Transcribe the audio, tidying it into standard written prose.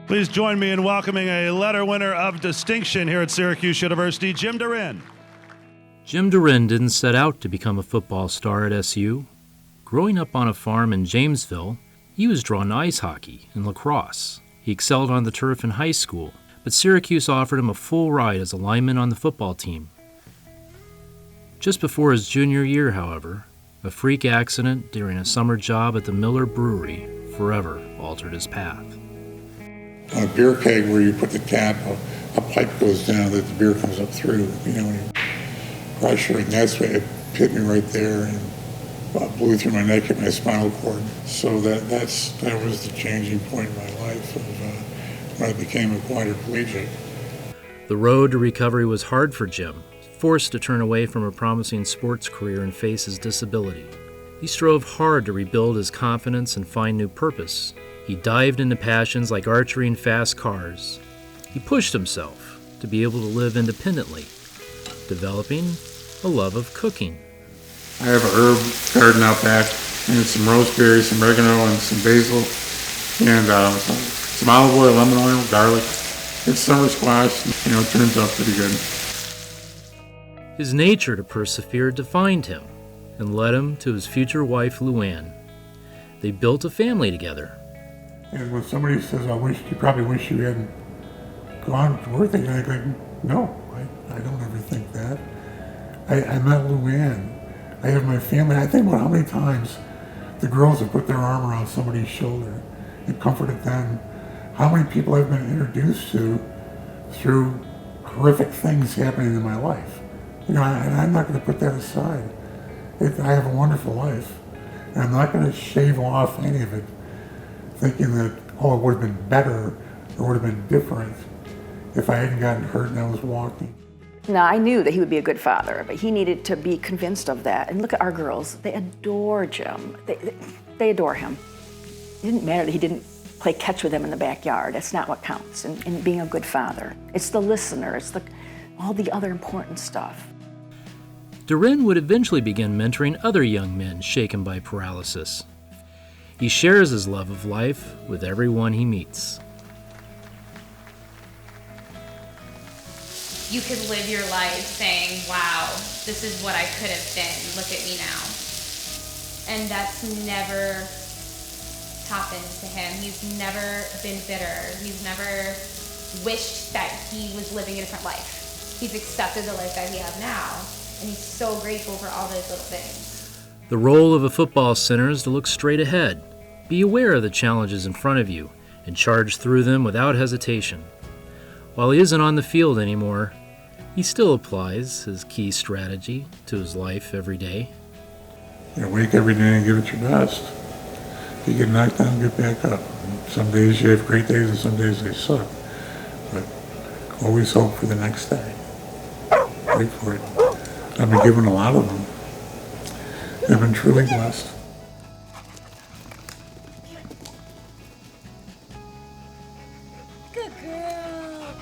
Please join me in welcoming a letter winner of distinction here at Syracuse University, Jim Darin. Jim Darin didn't set out to become a football star at SU. Growing up on a farm in Jamesville, he was drawn to ice hockey and lacrosse. He excelled on the turf in high school, but Syracuse offered him a full ride as a lineman on the football team. Just before his junior year, however, a freak accident during a summer job at the Miller Brewery forever altered his path. On a beer keg where you put the cap, a pipe goes down that the beer comes up through, when you pressure, and that's what it hit me right there and blew through my neck, hit my spinal cord. So that was the changing point in my life of when I became a quadriplegic. The road to recovery was hard for Jim, forced to turn away from a promising sports career and face his disability. He strove hard to rebuild his confidence and find new purpose. He dived into passions like archery and fast cars. He pushed himself to be able to live independently, developing a love of cooking. I have an herb garden out back, and some roseberry, some oregano, and some basil, and some olive oil, lemon oil, garlic. It's summer squash, it turns out pretty good. His nature to persevere defined him and led him to his future wife, LUANN. They built a family together. And when somebody says, you probably wish you hadn't gone to work, I go, no, I don't ever think that. I met LUANN. I have my family. I think about how many times the girls have put their arm around somebody's shoulder and comforted them. How many people I've been introduced to through horrific things happening in my life. And I'm not going to put that aside. I have a wonderful life. And I'm not going to shave off any of it thinking that, it would have been better or would have been different if I hadn't gotten hurt and I was walking. Now, I knew that he would be a good father, but he needed to be convinced of that. And look at our girls. They adore Jim. They adore him. It didn't matter that he didn't play catch with them in the backyard. That's not what counts in being a good father. It's the listener. It's all the other important stuff. Darin would eventually begin mentoring other young men shaken by paralysis. He shares his love of life with everyone he meets. You could live your life saying, wow, this is what I could have been, look at me now. And that's never happened to him. He's never been bitter. He's never wished that he was living a different life. He's accepted the life that he has now, and he's so grateful for all those little things. The role of a football center is to look straight ahead, be aware of the challenges in front of you, and charge through them without hesitation. While he isn't on the field anymore, he still applies his key strategy to his life every day. Wake every day and give it your best. If you get knocked down, get back up. Some days you have great days and some days they suck. But always hope for the next day. Wait for it. I've been given a lot of them. I've been truly blessed. Good girl.